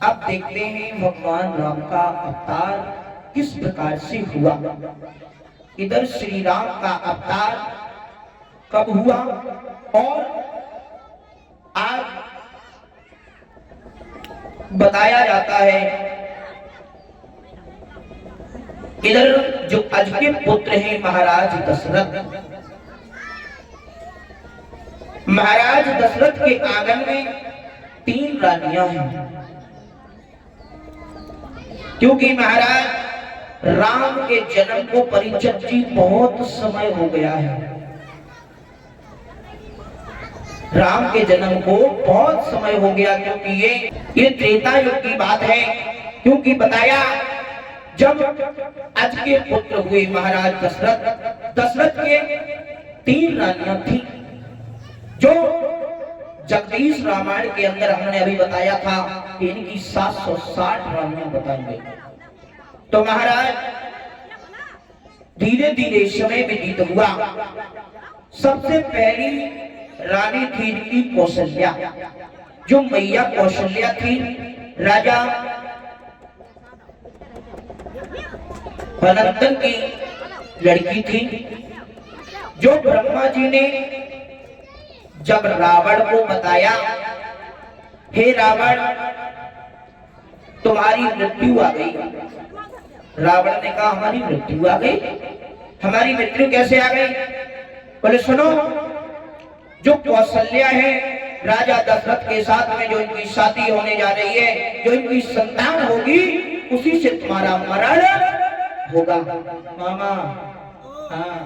अब देखते हैं भगवान राम का अवतार किस प्रकार से हुआ। इधर श्री राम का अवतार कब हुआ और आज बताया जाता है। इधर जो अज के पुत्र हैं महाराज दशरथ, महाराज दशरथ के आंगन में 3 रानियां हैं, क्योंकि महाराज राम के जन्म को परिचित जी बहुत समय हो गया है। राम के जन्म को बहुत समय हो गया, क्योंकि ये त्रेता युग की बात है। क्योंकि बताया जब आज के पुत्र हुए महाराज दशरथ, दशरथ के 3 रानियां थी, जो जगदीश रामायण के अंदर हमने अभी बताया था कि इनकी 760 रानियां बताएंगे। तो महाराज धीरे धीरे समय व्यतीत हुआ। सबसे पहली रानी थी इनकी कौशल्या, जो मैया कौशल्या थी राजा अनंतन की लड़की थी, जो ब्रह्मा जी ने जब रावण को बताया, हे रावण तुम्हारी मृत्यु आ गई। रावण ने कहा हमारी मृत्यु आ गई? हमारी मृत्यु कैसे आ गई? बोले सुनो, जो कौशल्या है राजा दशरथ के साथ में जो इनकी शादी होने जा रही है, जो इनकी संतान होगी उसी से तुम्हारा मरण होगा। मामा हाँ,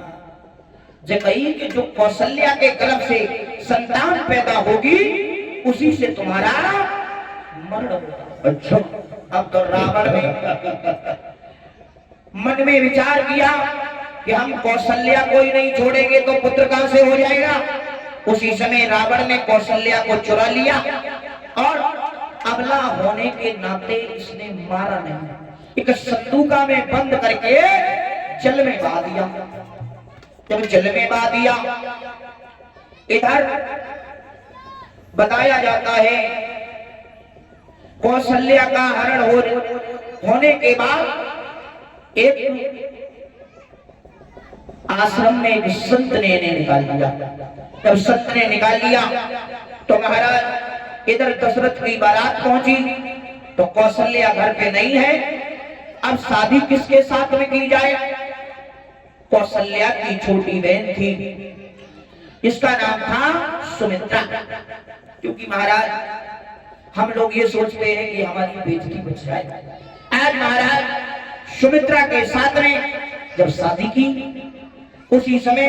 जो कही कि जो कौशल्या के गर्भ से संतान पैदा होगी उसी से तुम्हारा मरण होगा। अच्छा, अब तो रावण ने मन में विचार किया कि हम कौशल्या को ही नहीं छोड़ेंगे तो पुत्र कहां से हो जाएगा। उसी समय रावण ने कौशल्या को चुरा लिया और अबला होने के नाते इसने मारा नहीं, एक संदूका में बंद करके जल में बहा दिया। जब जल में बहा दिया, इधर बताया जाता है कौशल्या का हरण होने के बाद एक आश्रम में एक संत ने निकाल दिया। जब संत ने निकाल लिया तो महाराज इधर दशरथ की बारात पहुंची तो कौशल्या घर पे नहीं है। अब शादी किसके साथ में की जाए? कौशल्या की छोटी बहन थी, इसका नाम था सुमित्रा। क्योंकि महाराज हम लोग ये सोचते हैं कि हमारी बेइज्जती बच जाए। आज महाराज सुमित्रा के साथ में जब शादी की, उसी समय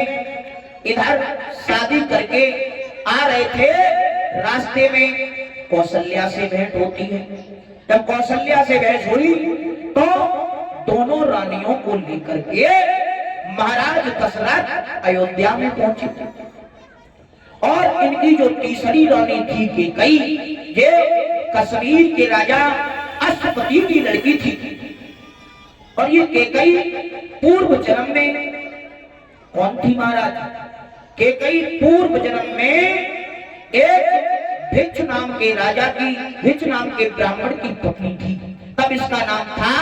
इधर शादी करके आ रहे थे, रास्ते में कौशल्या से भेंट होती है। जब कौशल्या से भेंट हुई तो दोनों रानियों को लेकर के महाराज दशरथ अयोध्या में पहुंचे और इनकी जो तीसरी रानी थी कैकई, ये कश्मीर के राजा अश्वपति की लड़की थी। और ये कैकई पूर्व जन्म में कौन थी महाराज? कैकई पूर्व जन्म में एक भिक्ष नाम के राजा की, भिक्ष नाम के ब्राह्मण की पत्नी थी। तब इसका नाम था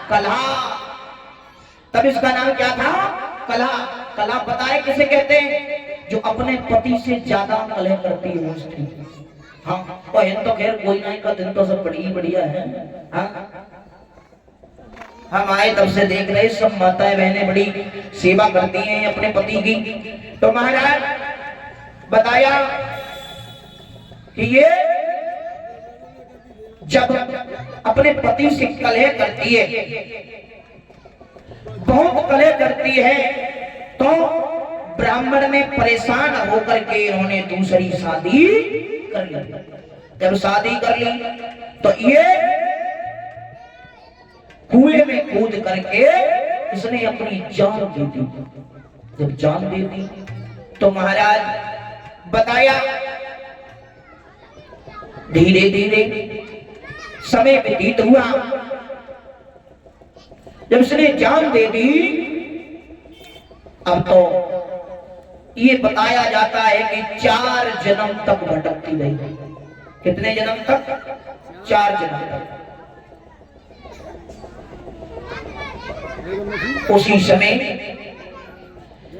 कलहा। तब इसका नाम क्या था? कलहा। कलहा पता है किसे कहते हैं? जो अपने पति से ज्यादा कलह करती है वो स्त्री। हाँ, और तो खैर कोई नहीं का दिन तो सब बढ़िया है। हाँ, हम आए तब से देख रहे सब माताएं बहनें बड़ी सेवा करती हैं अपने पति की। तो महाराज बताया कि ये जब अपने पति से कलह करती है, बहुत कलह करती है, तो ब्राह्मण ने परेशान होकर के इन्होंने दूसरी शादी कर ली। जब शादी कर ली तो ये कुएं में कूद करके इसने अपनी जान दे दी। जब जान दे दी तो महाराज बताया धीरे धीरे समय व्यतीत हुआ। जब इसने जान दे दी, अब तो ये बताया जाता है कि 4 जन्म तक भटकती रही। कितने जन्म तक? 4 जन्म तक। उसी समय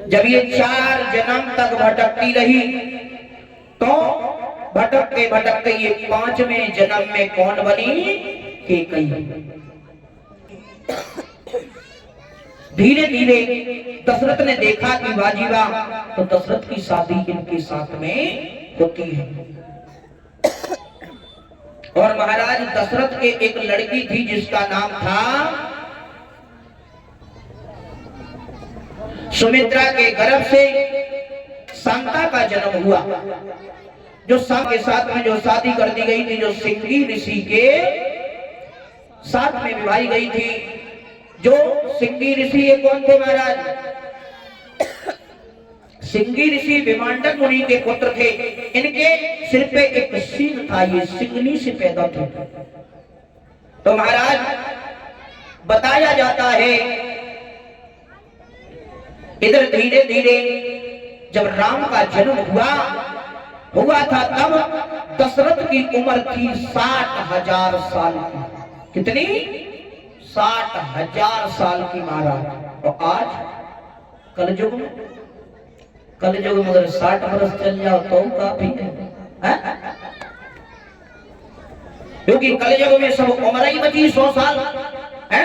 जब ये 4 जन्म तक भटकती रही तो भटकते भटकते ये 5वें जन्म में कौन बनी? केकई। धीरे धीरे दशरथ ने देखा कि बाजीवा तो दशरथ की शादी इनके साथ में होती है। और महाराज दशरथ के एक लड़की थी जिसका नाम था सुमित्रा। के गर्भ से शांता का जन्म हुआ, जो शाम के साथ में जो शादी कर दी गई थी, जो सिंगी ऋषि के साथ में विवाही गई थी। जो सिंगी ऋषि ये कौन थे महाराज? सिंगी ऋषि विमांडक मुनि के पुत्र थे। इनके सिर पे एक सिंह था, ये सिंगनी से पैदा थे। तो महाराज बताया जाता है इधर धीरे धीरे जब राम का जन्म हुआ था तब दशरथ की उम्र थी 60,000 साल की। कितनी? 60,000 साल की महाराज। और आज कलयुग में अगर 60 वर्ष चल जाओ तो काफी है, क्योंकि कलयुग में सब उम्र ही बची 100 साल है।